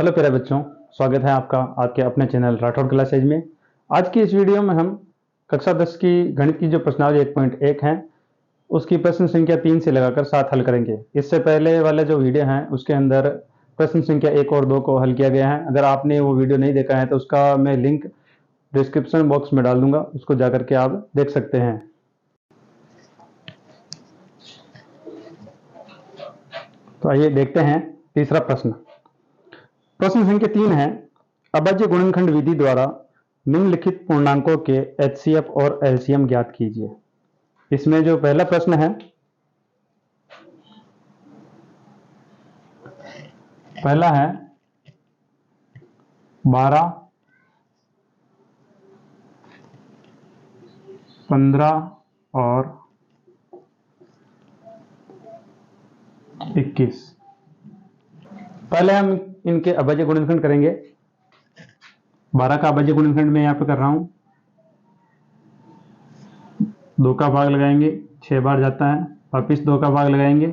Hello प्यारे बच्चों, स्वागत है आपका आपके अपने चैनल राठौड़ क्लासेज में। आज की इस वीडियो में हम कक्षा 10 की गणित की जो प्रश्नावली 1.1 है उसकी प्रश्न संख्या 3 से लगाकर 7 हल करेंगे। इससे पहले वाले जो वीडियो हैं उसके अंदर प्रश्न संख्या 1 और 2 को हल किया गया है। अगर आपने वो वीडियो नहीं देखा है तो उसका मैं लिंक डिस्क्रिप्शन बॉक्स में डाल दूंगा, उसको जाकर के आप देख सकते हैं। तो आइए देखते हैं तीसरा प्रश्न। प्रश्न संख्या 3 है, अभाज्य गुणनखंड विधि द्वारा निम्नलिखित पूर्णांकों के एचसीएफ और एलसीएम ज्ञात कीजिए। इसमें जो पहला प्रश्न है, पहला है 12, 15 और 21। पहले हम इनके अभाज्य गुणनखंड करेंगे। 12 का अभाज्य गुणनखंड मैं यहाँ पे कर रहा हूं। 2 का भाग लगाएंगे, 6 बार जाता है। वापिस 2 का भाग लगाएंगे,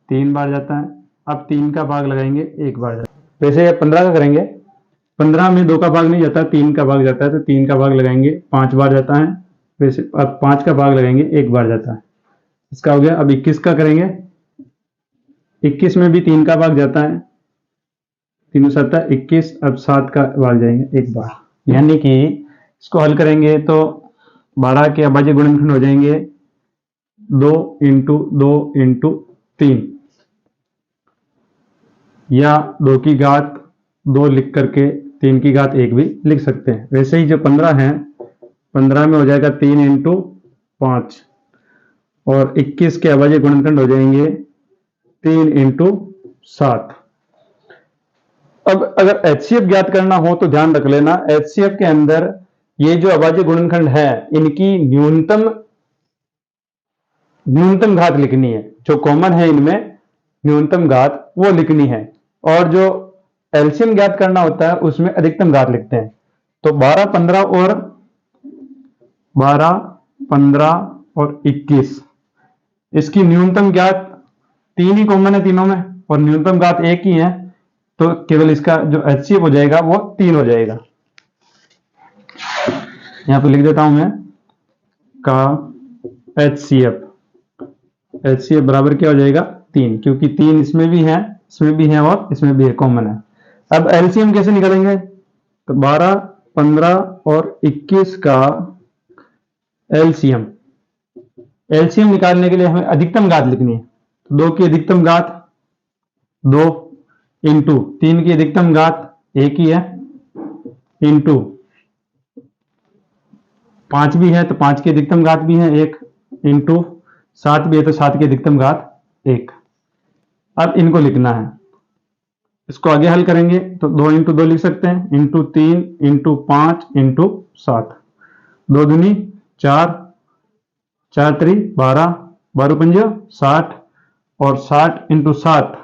3 बार जाता है। अब 3 का भाग लगाएंगे, 1 बार जाता है। वैसे 15 का करेंगे, 15 में 2 का भाग नहीं जाता, 3 का भाग जाता है, तो 3 का भाग लगाएंगे, 5 बार जाता है। वैसे अब 5 का भाग लगाएंगे, 1 बार जाता है। इसका हो गया। अब 21 का करेंगे। 21 में भी 3 का भाग जाता है, 3 7 21। अब 7 का भाग जाएंगे, 1 बार। यानी कि इसको हल करेंगे तो 12 के अभाज्य गुणनखंड हो जाएंगे 2 इंटू 2 इंटू 3, या 2 की घात 2 लिख करके 3 की घात 1 भी लिख सकते हैं। वैसे ही जो 15 है, 15 में हो जाएगा 3 इंटू 5, और 21 के अभाज्य गुणनखंड हो जाएंगे 3 इंटू 7। अब अगर एचसीएफ ज्ञात करना हो तो ध्यान रख लेना, एचसीएफ के अंदर ये जो अभाज्य गुणनखंड है इनकी न्यूनतम घात लिखनी है। जो कॉमन है इनमें न्यूनतम घात वो लिखनी है, और जो एलसीएम ज्ञात करना होता है उसमें अधिकतम घात लिखते हैं। तो 12, 15 और 21, इसकी न्यूनतम घात 3 ही कॉमन है तीनों में, और न्यूनतम घात 1 ही है, तो केवल इसका जो एचसीएफ हो जाएगा वो 3 हो जाएगा। यहां पे लिख देता हूं मैं का एचसीएफ बराबर क्या हो जाएगा 3, क्योंकि 3 इसमें भी है, इसमें भी है और इसमें भी है, कॉमन है। अब एलसीएम कैसे निकालेंगे? तो 12, 15 और 21 का एलसीएम निकालने के लिए हमें अधिकतम घात लिखनी है। 2 की अधिकतम घात 2 इंटू 3 की अधिकतम घात 1 ही है, इंटू 5 भी है तो 5 की अधिकतम घात भी है 1, इंटू 7 भी है तो 7 की अधिकतम घात 1। अब इनको लिखना है। इसको आगे हल करेंगे तो 2 इंटू 2 लिख सकते हैं, इंटू 3 इंटू 5 इंटू 7। 2 दूनी 4, 4 3 12, 12 पंज 60, और 60 इंटू 7,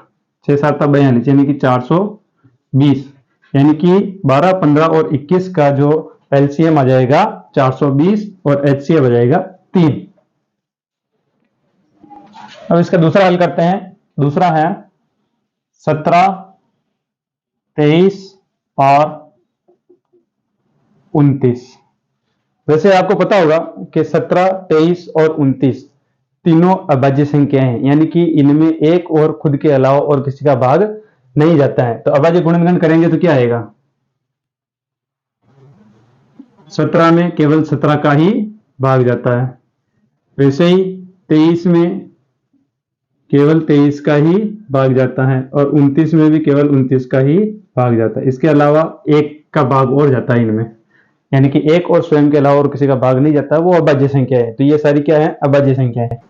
6 7 42, यानी कि 420। यानी कि 12, 15 और 21 का जो एलसीएम आ जाएगा 420 और एचसीएफ आ जाएगा 3। अब इसका दूसरा हल करते हैं। दूसरा है 17, 23 और 29। वैसे आपको पता होगा कि 17, 23 और 29 तीनों अभाज्य संख्याएं हैं, यानी कि इनमें एक और खुद के अलावा और किसी का भाग नहीं जाता है। तो अभाज्य गुणनखंड करेंगे तो क्या आएगा? 17 में केवल 17 का ही भाग जाता है। वैसे ही 23 में केवल 23 का ही भाग जाता है, और 29 में भी केवल 29 का ही भाग जाता है। इसके अलावा एक का भाग और जाता है इनमें, यानी कि एक और स्वयं के अलावा और किसी का भाग नहीं जाता, वो अभाज्य संख्या है। तो ये सारी क्या है? अभाज्य संख्या है।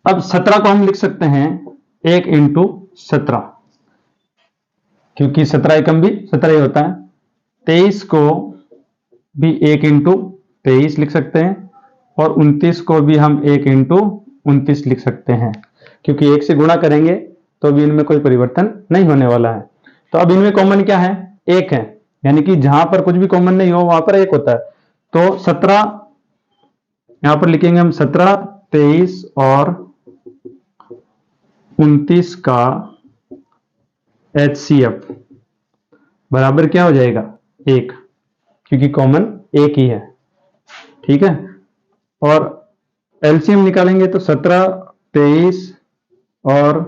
अब 17 को हम लिख सकते हैं 1 इंटू 17, क्योंकि 17 एकम भी 17 ही होता है। 23 को भी 1 इंटू 23 लिख सकते हैं, और 29 को भी हम 1 इंटू 29 लिख सकते हैं, क्योंकि 1 से गुणा करेंगे तो भी इनमें कोई परिवर्तन नहीं होने वाला है। तो अब इनमें कॉमन क्या है? 1 है, यानी कि जहां पर कुछ भी कॉमन नहीं हो वहां पर 1 होता है। तो 17 यहां पर लिखेंगे हम, 17, 23 और 29 का एचसीएफ बराबर क्या हो जाएगा 1, क्योंकि कॉमन एक ही है। ठीक है, और एलसीएम निकालेंगे तो 17, 23 और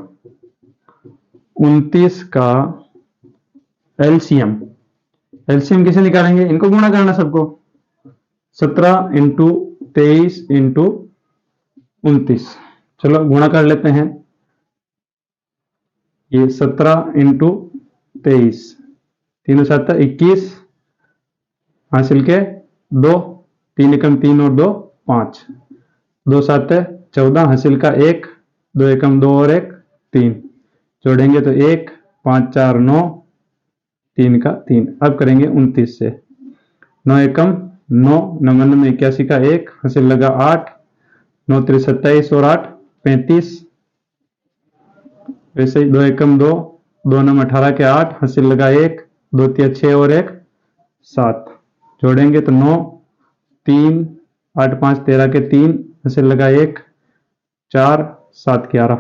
29 का एलसीएम कैसे निकालेंगे? इनको गुणा करना सबको, 17 इंटू 23 इंटू 29। चलो गुणा कर लेते हैं। ये 17 इंटू 23, 3 7 21 हासिल के 2, 3 एकम 3 और 2 5, 2 7 14 हासिल का 1, 2 एकम 2 और 1 3, जोड़ेंगे तो 1 5 4 9, 3 का 3। अब करेंगे 29 से, 9 एकम 9, 99 81 का 1 हासिल लगा 8, 9 3 27 और 8 35। वैसे ही 2 एकम 2, 2 9 18 के 8 हासिल लगा 1, 2 3 6 और 1 7, जोड़ेंगे तो 9 3 8 5 13 के 3 हासिल लगा 1 4 7 11,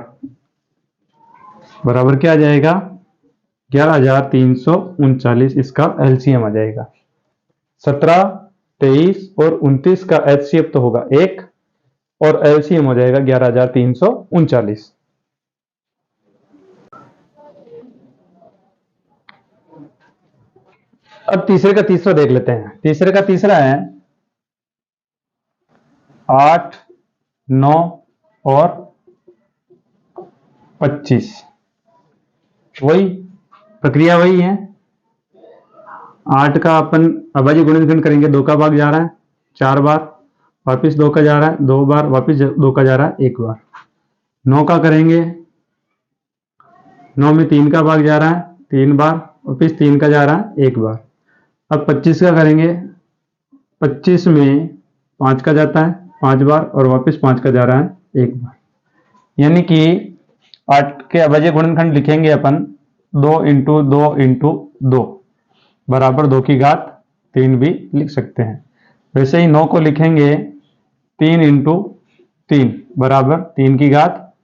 बराबर क्या आ जाएगा 11,339। इसका एलसीएम आ जाएगा। 17 23 और 29 का एचसीएफ तो होगा 1 और एलसीएम हो जाएगा 11,339। अब तीसरे का तीसरा देख लेते हैं। तीसरे का तीसरा है 8 9 और 25। वही प्रक्रिया वही है। 8 का अपन अभाज्य गुणनखंड करेंगे, 2 का भाग जा रहा है 4 बार, वापिस 2 का जा रहा है 2 बार, वापिस 2 का जा रहा है 1 बार। 9 का करेंगे, 9 में 3 का भाग जा रहा है 3 बार, वापिस 3 का जा रहा है 1 बार। अब 25 का करेंगे, 25 में 5 का जाता है 5 बार और वापिस 5 का जा रहा है 1 बार। यानी कि 8 के अभाज्य गुणनखंड लिखेंगे अपन 2 इंटू 2 इंटू 2 बराबर 2 की घात 3 भी लिख सकते हैं। वैसे ही 9 को लिखेंगे 3 इंटू 3 बराबर 3 की घात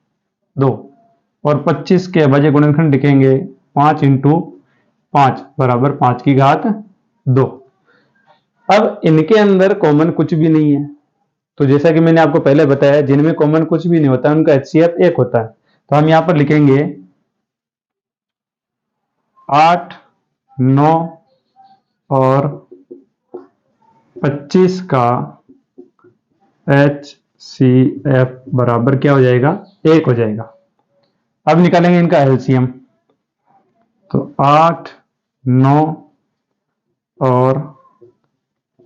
2, और 25 के अभाज्य गुणनखंड लिखेंगे 5 इंटू 5 बराबर 5 की घात 2। अब इनके अंदर कॉमन कुछ भी नहीं है, तो जैसा कि मैंने आपको पहले बताया जिनमें कॉमन कुछ भी नहीं होता उनका एचसीएफ 1 होता है। तो हम यहां पर लिखेंगे 8 9 और 25 का एचसीएफ बराबर क्या हो जाएगा 1 हो जाएगा। अब निकालेंगे इनका एलसीएम, तो 8 9 और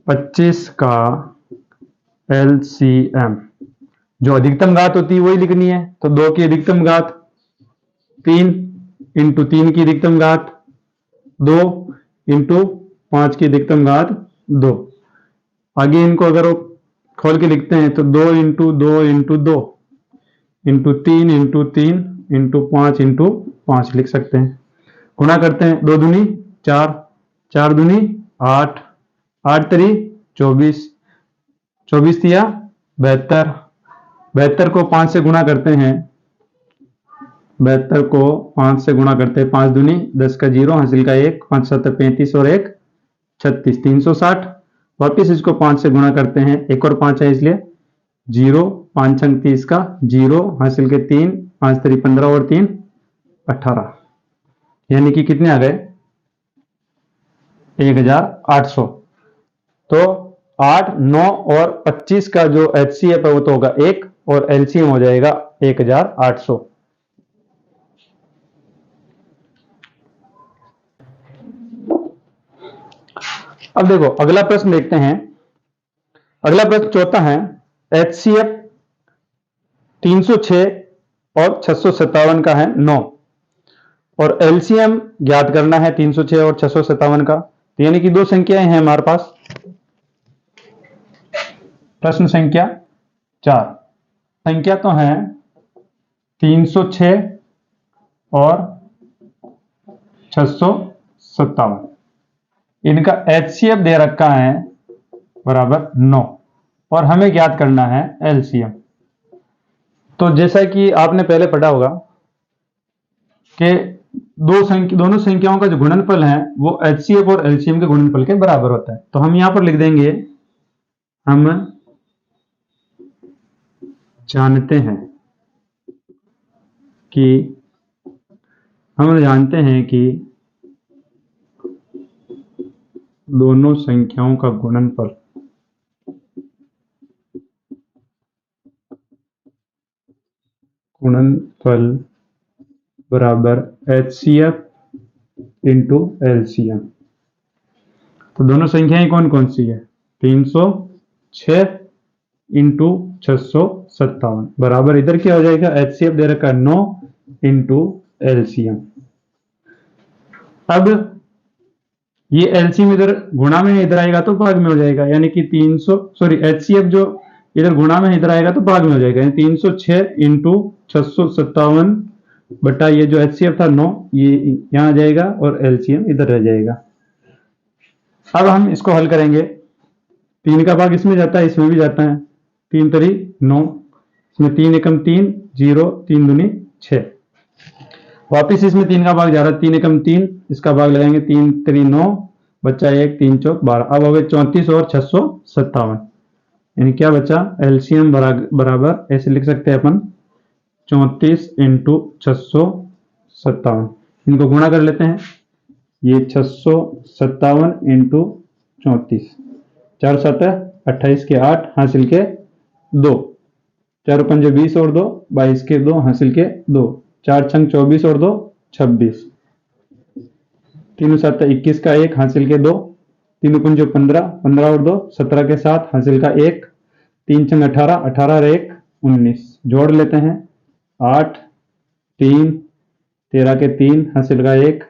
25 का एलसीएम, जो अधिकतम घात होती है वही लिखनी है। तो 2 की अधिकतम घात 3 इंटू 3 की अधिकतम घात 2 इंटू 5 की अधिकतम घात 2। आगे इनको अगर वो खोल के लिखते हैं तो 2 into 2 into 2 into 3 into 3 into 5 into 5 लिख सकते हैं। गुणा करते हैं, 2 दूनी 4, 4 दूनी 8, 8 तरी 24, 24 तिया 72, 72 को 5 से गुणा करते हैं, 72 को 5 से गुणा करते हैं, 5 दूनी 10 का 0 हासिल का 1, 5 7 35 और 1 36, 360। वापिस इसको 5 से गुणा करते हैं, 1 और 5 है इसलिए 0, 5 छंग 30 का 0 हासिल के 3, 5 तरी 15 और 3 18, यानी कि कितने आ गए 1800। तो 8 9 और 25 का जो एचसीएफ है वो तो होगा 1 और एलसीएम हो जाएगा 1800। अब देखो अगला प्रश्न देखते हैं। अगला प्रश्न चौथा है एचसीएफ 306 और 657 का है 9 और एलसीएम ज्ञात करना है 306 और 657 का। तो यानी कि दो संख्याएं हैं हमारे पास। प्रश्न संख्या 4, संख्या तो है 306 और 657, इनका एचसीएफ दे रखा है बराबर 9 और हमें ज्ञात करना है एलसीएम। तो जैसा कि आपने पहले पढ़ा होगा कि दोनों संख्याओं का जो गुणनफल है वो एचसीएफ और एलसीएम के गुणनफल के बराबर होता है। तो हम यहां पर लिख देंगे, हम जानते हैं कि दोनों संख्याओं का गुणनफल बराबर एचसीएफ इंटू एलसीएम। तो दोनों संख्याएं कौन कौन सी है? 306 इंटू 657 बराबर इधर क्या हो जाएगा? एचसीएफ दे रखा है 9 इंटू एलसीएम। अब ये एलसीएम इधर गुणा में इधर आएगा तो भाग में हो जाएगा, यानी कि 300 सॉरी एचसीएफ जो इधर गुणा में इधर आएगा तो भाग में हो जाएगा, यानी 306 इंटू 657 बटा ये जो एचसीएफ था 9 ये यहां आ जाएगा और एलसीएम इधर रह जाएगा। अब हम इसको हल करेंगे। 3 का भाग इसमें जाता है, इसमें भी जाता है, 3 तरी 9, इसमें 3 एकम 3 0 3 दूनी 6, वापिस इसमें 3 का भाग जा रहा है, 3 एकम 3, इसका भाग लगाएंगे 3 तरी 9 बच्चा 1 3 चौक 12। अब हो गए 34 और 657, यानी क्या बचा? एलसीएम बराबर ऐसे लिख सकते हैं अपन 34 इंटू 657, इनको गुणा कर लेते हैं। ये 657 इंटू 34, 4 7 28 के 8 हासिल के 2, 4 5 20 और 2 22 के 2 हासिल के 2, 4 छंग 24 और 2 26, 3 7 21 का 1 हासिल के 2, 3 5 15 15 और 2 17 के 7 हासिल का 1, 3 छंग 18 18 और 1 19, जोड़ लेते हैं 8 3 13 के 3 हासिल का 1,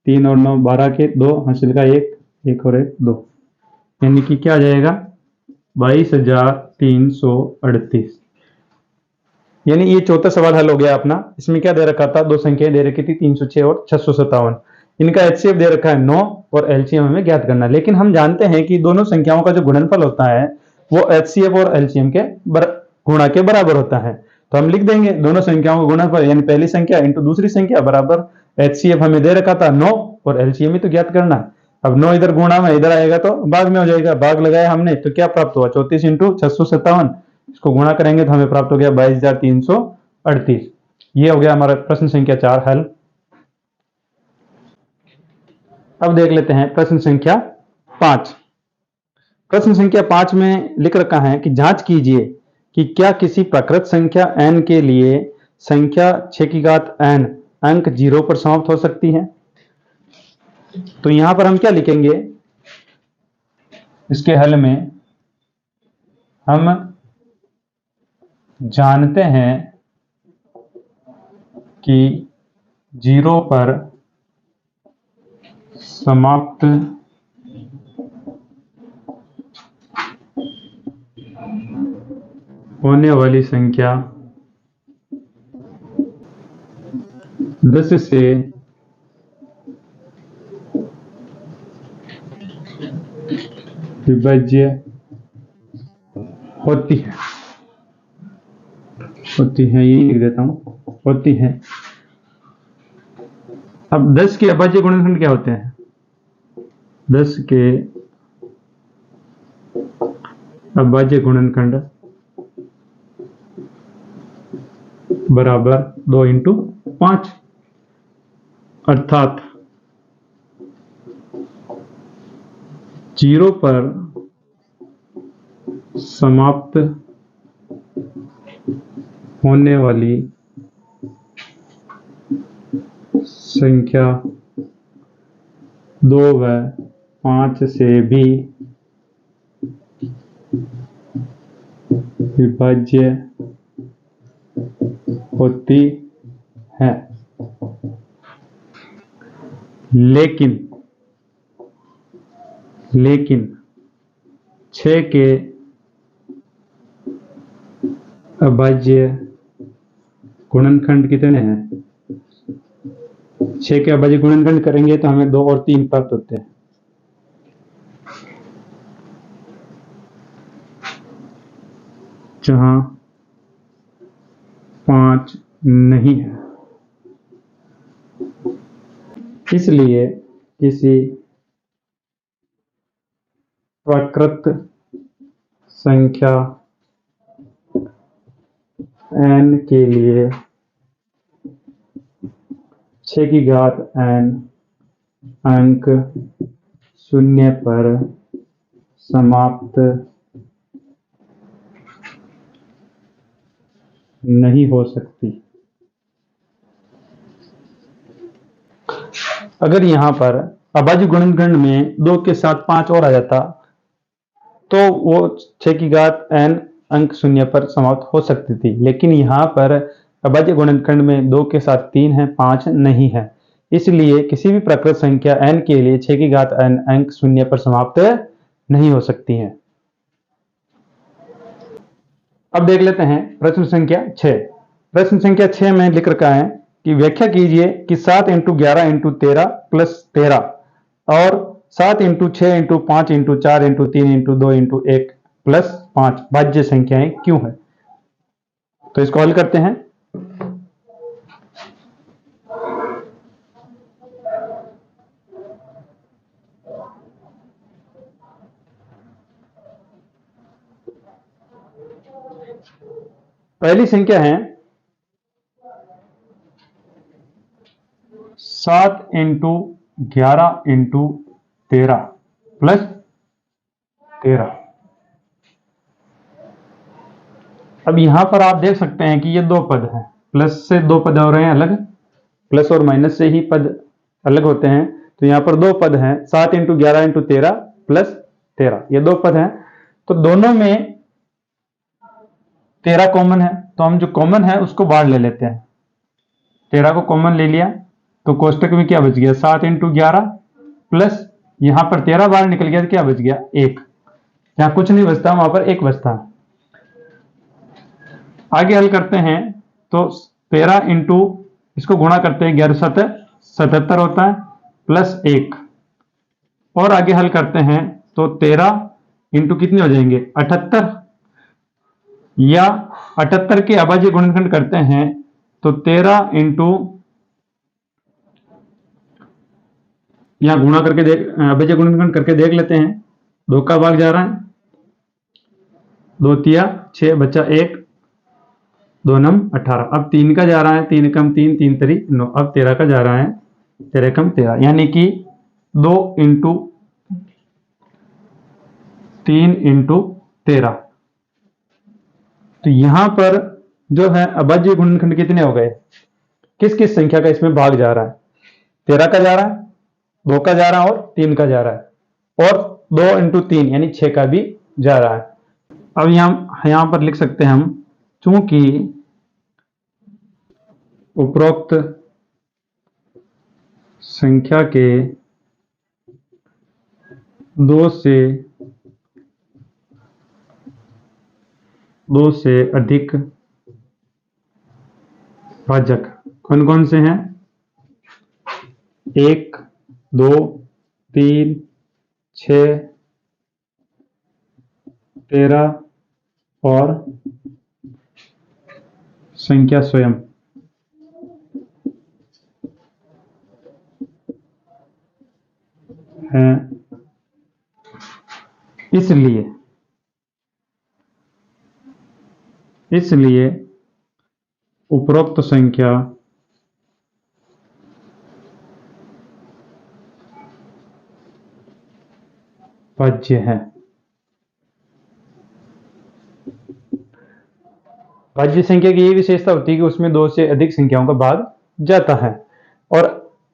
3 और 9 12 के 2 हासिल का 1 1 और 1 2, यानी कि क्या आ जाएगा? 22,338। यानी ये चौथा सवाल हल हो गया अपना। इसमें क्या दे रखा था? दो संख्याएं दे रखी थी 306 और 657, इनका एचसीएफ दे रखा है 9 और एलसीएम हमें ज्ञात करना है। लेकिन हम जानते हैं कि दोनों संख्याओं का जो गुणनफल होता है वो एचसीएफ और एलसीएम के गुणा के बराबर होता है। तो हम लिख देंगे दोनों संख्याओं का गुणनफल, यानी पहली संख्या इंटू दूसरी संख्या बराबर एचसीएफ हमें दे रखा था 9 और एलसीएम ही तो ज्ञात करना है। अब 9 इधर गुणा में इधर आएगा तो भाग में हो जाएगा, भाग लगाया हमने तो क्या प्राप्त हुआ? 34 इंटू 657, इसको गुणा करेंगे तो हमें प्राप्त हो गया 22,338। ये हो गया हमारा प्रश्न संख्या 4 हल। अब देख लेते हैं प्रश्न संख्या 5। प्रश्न संख्या 5 में लिख रखा है कि जांच कीजिए कि क्या किसी प्रकृत संख्या n के लिए संख्या 6 की घात n अंक 0 पर समाप्त हो सकती है। तो यहां पर हम क्या लिखेंगे? इसके हल में हम जानते हैं कि 0 पर समाप्त होने वाली संख्या 10 से विभाज्य होती है, यही लिख देता हूं, होती है। अब 10 के अभाज्य गुणनखंड क्या होते हैं? 10 के अभाज्य गुणनखंड बराबर 2 इंटू 5, अर्थात 0 पर समाप्त होने वाली संख्या 2 व 5 से भी विभाज्य होती है, लेकिन 6 के अभाज्य गुणनखंड कितने हैं? 6 के अभाज्य गुणनखंड करेंगे तो हमें 2 और 3 प्राप्त होते हैं। जहां 5 नहीं है। इसलिए किसी प्राकृत संख्या n के लिए 6 की घात n अंक शून्य पर समाप्त नहीं हो सकती। अगर यहां पर अभाज्य गुणनखंड में 2 के साथ 5 और आ जाता तो वो 6 की घात n अंक शून्य पर समाप्त हो सकती थी, लेकिन यहां पर अभाज्य गुणनखंड में 2 के साथ 3 है, 5 नहीं है। इसलिए किसी भी प्राकृत संख्या n के लिए 6 की घात n अंक शून्य पर समाप्त नहीं हो सकती हैं। अब देख लेते हैं प्रश्न संख्या 6। प्रश्न संख्या 6 में लिख रखा है कि व्याख्या कीजिए कि 7 × 11 × 13 प्लस 13 और 7 × 6 × 5 × 4 × 3 × 2 × 1 प्लस 5 भाज्य संख्याएं क्यों है। तो इसको हल करते हैं। पहली संख्या है 7 × 11 × 13 प्लस 13। अब यहां पर आप देख सकते हैं कि ये दो पद हैं, प्लस से दो पद हो रहे हैं अलग, प्लस और माइनस से ही पद अलग होते हैं। तो यहां पर दो पद हैं, 7 × 11 × 13 प्लस 13, ये दो पद हैं। तो दोनों में 13 कॉमन है, तो हम जो कॉमन है उसको बाहर ले लेते हैं। 13 को कॉमन ले लिया तो कोष्टक में क्या बच गया, 7 × 11 प्लस यहां पर 13 बाहर निकल गया तो क्या बच गया, 1। यहां कुछ नहीं बचता, वहां पर 1 बचता। आगे हल करते हैं तो 13 × इसको गुणा करते हैं, 11 7 77 होता है प्लस 1। और आगे हल करते हैं तो 13 × कितने हो जाएंगे, 78, या 78 के अभाज्य गुणनखंड करते हैं तो 13 × यहां गुणा करके अभाज्य गुणनखंड करके देख लेते हैं। 2 का भाग जा रहा है, 2 तिया 6 बचा 1, 2 नम 18। अब 3 का जा रहा है, 3 कम 3 3 तरी 9। अब 13 का जा रहा है, 13 कम 13, यानी कि 2 × 3 × 13। तो यहां पर जो है अभाज्य गुणनखंड कितने हो गए, किस किस संख्या का इसमें भाग जा रहा है, 13 का जा रहा है, 2 का जा रहा है और 3 का जा रहा है, और 2 × 3 यानी 6 का भी जा रहा है। अब यहां पर लिख सकते हैं हम, चूंकि उपरोक्त संख्या के 2 से अधिक भाजक कौन कौन से हैं, 1 2 3 6 13 और संख्या स्वयं। है इसलिए उपरोक्त संख्या भाज्य है। भाज्य संख्या की यही विशेषता होती है कि उसमें 2 से अधिक संख्याओं का भाग जाता है, और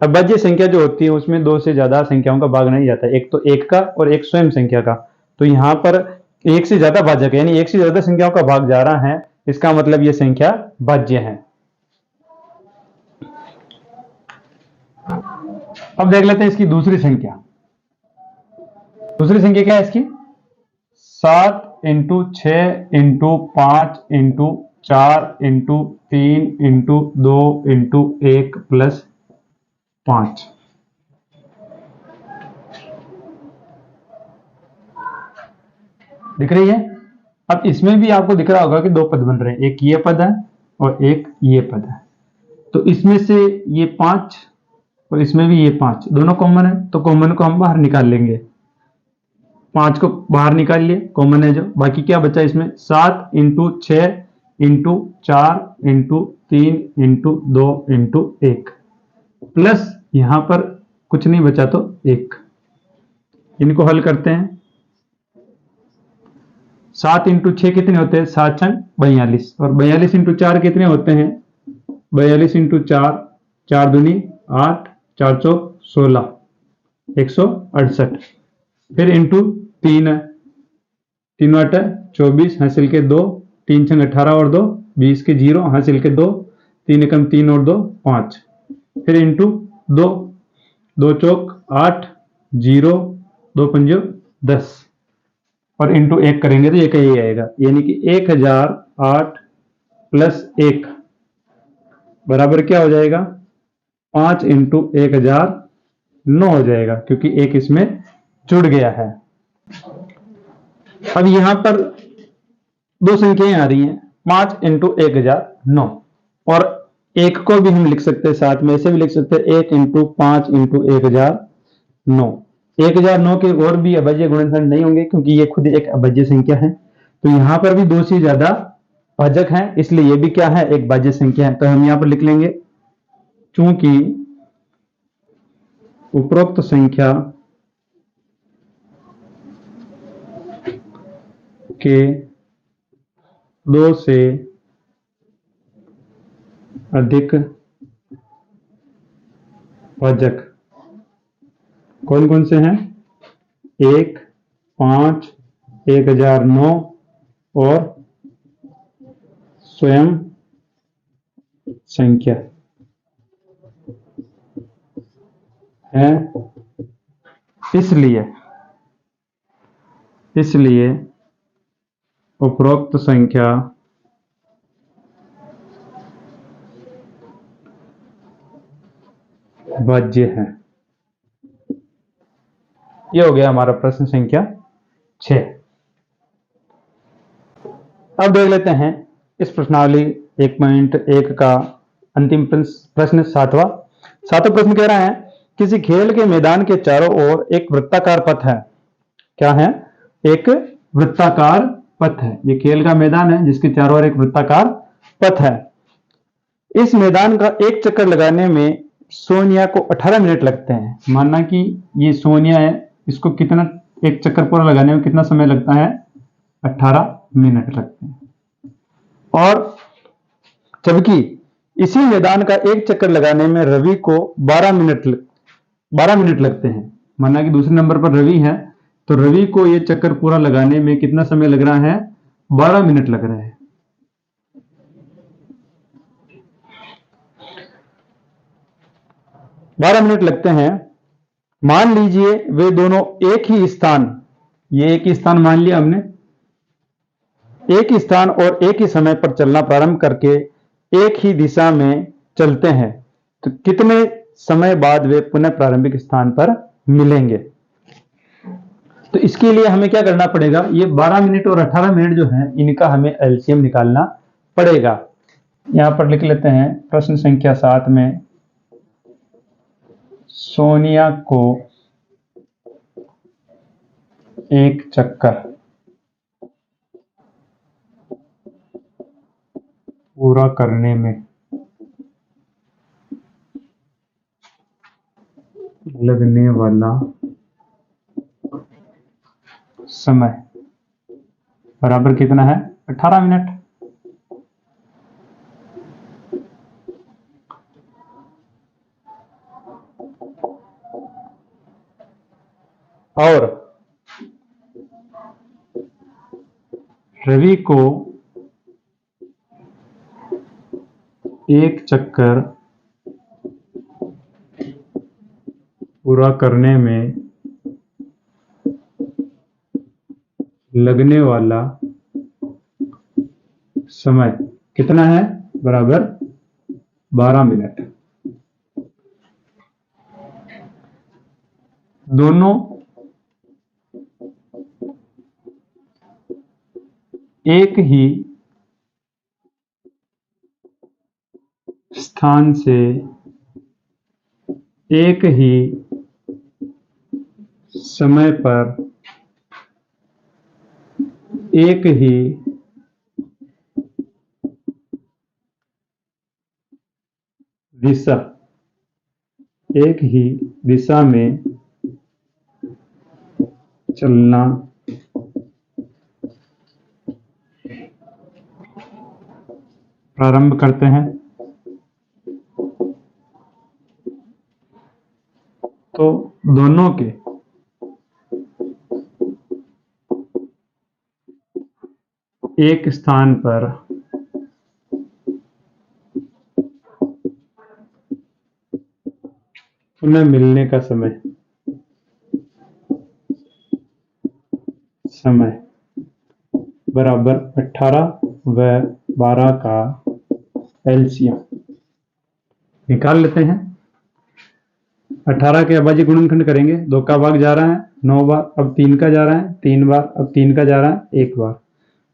अभाज्य संख्या जो होती है उसमें 2 से ज्यादा संख्याओं का भाग नहीं जाता, एक तो 1 का और एक स्वयं संख्या का। तो यहां पर 1 से ज्यादा भाजक यानी 1 से ज्यादा संख्याओं का भाग जा रहा है, इसका मतलब यह संख्या भाज्य है। अब देख लेते हैं इसकी दूसरी संख्या। दूसरी संख्या क्या है इसकी, 7 × 6 × 5 × 4 × 3 × 2 × 1 प्लस 5। दिख रही है। अब इसमें भी आपको दिख रहा होगा कि 2 पद बन रहे हैं, एक ये पद है और एक ये पद है। तो इसमें से ये 5 और इसमें भी ये 5, दोनों कॉमन है तो कॉमन को हम बाहर निकाल लेंगे। 5 को बाहर निकाल लिए, कॉमन है जो, बाकी क्या बचा इसमें 7 into 6 into 4 into 3 into 2 into 1 plus यहां पर कुछ नहीं बचा तो 1। इनको हल करते हैं। 7 इंटू 6 कितने होते हैं, 7 छंग 42, और 42 इंटू 4 कितने होते हैं, 42 इंटू 4, 4 दूनी 8, 4 चौक 16, 168। फिर इंटू 3 है, 3 8 24, हासिल के 2, 3 छंग 18 और 2 20 के 0, हासिल के 2, 3 एकम 3 और 2 5। फिर इंटू 2, 2 चौक 8, 0, 2 पंजो 10, और इंटू 1 करेंगे तो ये कहीं आएगा, यानी कि 1008 प्लस 1 बराबर क्या हो जाएगा, 5 इंटू 1009 हो जाएगा, क्योंकि 1 इसमें जुड़ गया है। अब यहां पर दो संख्याएं आ रही हैं, 5 इंटू 1009, और 1 को भी हम लिख सकते हैं साथ में, ऐसे भी लिख सकते हैं 1 इंटू 5 इंटू 1009। 1009 के और भी अभाज्य गुणनखंड नहीं होंगे, क्योंकि ये खुद एक अभाज्य संख्या है। तो यहां पर भी 2 से ज्यादा भाजक हैं, इसलिए ये भी क्या है, एक भाज्य संख्या है। तो हम यहां पर लिख लेंगे, चूंकि उपरोक्त संख्या के 2 से अधिक भाजक कौन कौन से हैं, 1, 5, 1009 और स्वयं संख्या है, इसलिए उपरोक्त संख्या भाज्य है। ये हो गया हमारा प्रश्न संख्या 6। अब देख लेते हैं इस प्रश्नावली 1.1 का अंतिम प्रश्न, सातवां प्रश्न कह रहा है, किसी खेल के मैदान के चारों ओर एक वृत्ताकार पथ है। क्या है, एक वृत्ताकार पथ है। ये खेल का मैदान है जिसके चारों ओर एक वृत्ताकार पथ है। इस मैदान का एक चक्कर लगाने में सोनिया को 18 मिनट लगते हैं। मानना कि ये सोनिया है, इसको कितना, एक चक्कर पूरा लगाने में कितना समय लगता है, 18 मिनट लगते हैं। और जबकि इसी मैदान का एक चक्कर लगाने में रवि को 12 मिनट लगते हैं। माना कि दूसरे नंबर पर रवि है, तो रवि को ये चक्कर पूरा लगाने में कितना समय लग रहा है, 12 मिनट लग रहे हैं। बारह मिनट लगते हैं। मान लीजिए वे दोनों एक ही स्थान, ये एक ही स्थान मान लिया हमने, एक ही स्थान और एक ही समय पर चलना प्रारंभ करके एक ही दिशा में चलते हैं, तो कितने समय बाद वे पुनः प्रारंभिक स्थान पर मिलेंगे। तो इसके लिए हमें क्या करना पड़ेगा, ये 12 मिनट और 18 मिनट जो है, इनका हमें एलसीएम निकालना पड़ेगा। यहां पर लिख लेते हैं प्रश्न संख्या 7 में, सोनिया को एक चक्कर पूरा करने में लगने वाला समय बराबर कितना है, 18 मिनट। और रवि को एक चक्कर पूरा करने में लगने वाला समय कितना है, बराबर 12 मिनट। दोनों एक ही स्थान से एक ही समय पर एक ही दिशा एक ही दिशा में चलना प्रारंभ करते हैं तो दोनों के एक स्थान पर पुनः मिलने का समय बराबर 18 व 12 का एलसीएम निकाल लेते हैं। 18 के अभाज्य गुणनखंड करेंगे, 2 का भाग जा रहा है 9 बार, अब 3 का जा रहा है 3 बार, अब 3 का जा रहा है 1 बार।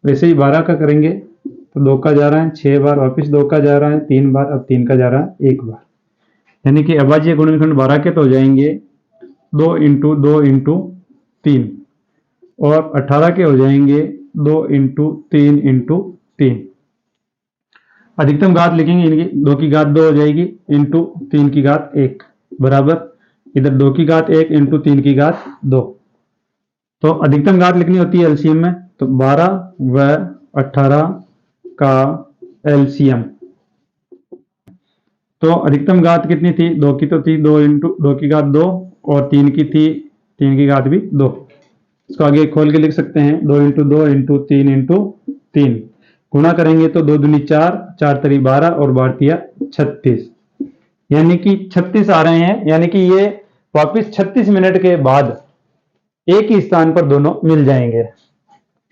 वैसे ही 12 का करेंगे तो 2 का जा रहा है 6 बार, वापिस 2 का जा रहा है 3 बार, अब 3 का जा रहा है 1 बार। यानी कि अभाज्य गुणनखंड 12 के तो हो जाएंगे 2 इंटू 2 इंटू 3 और 18 के हो जाएंगे 2 इंटू 3 इंटू 3। अधिकतम घात लिखेंगे इनकी, 2 की घात 2 हो जाएगी इंटू 3 की घात 1 बराबर इधर 2 की घात 1 इंटू 3 की घात 2। तो अधिकतम घात लिखनी होती है एलसीएम में, तो 12 व 18 का एलसीएम। तो अधिकतम घात कितनी थी, 2 की तो थी 2 इंटू 2 की घात 2 और 3 की थी 3 की घात भी 2। इसको आगे खोल के लिख सकते हैं 2 इंटू 2 इंटू 3 इंटू 3। गुणा करेंगे तो 2 दूनी 4, 4 तरी 12 और 12 36, यानी कि 36 आ रहे हैं। यानी कि ये वापिस 36 मिनट के बाद एक ही स्थान पर दोनों मिल जाएंगे।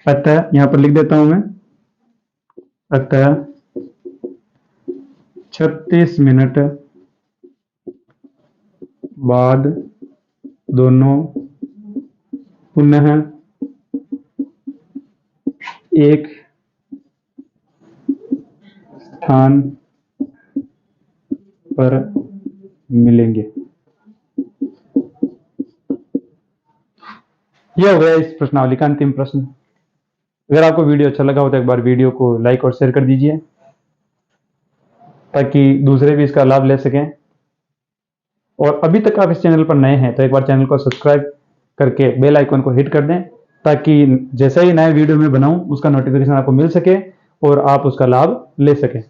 अतः यहां पर लिख देता हूं मैं, अतः 36 मिनट बाद दोनों पुनः एक स्थान पर मिलेंगे। यह हो गया इस प्रश्नावली का अंतिम प्रश्न। अगर आपको वीडियो अच्छा लगा हो तो एक बार वीडियो को लाइक और शेयर कर दीजिए ताकि दूसरे भी इसका लाभ ले सकें। और अभी तक आप इस चैनल पर नए हैं तो एक बार चैनल को सब्सक्राइब करके बेल आइकन को हिट कर दें ताकि जैसा ही नया वीडियो में बनाऊं उसका नोटिफिकेशन आपको मिल सके और आप उसका लाभ ले सकें।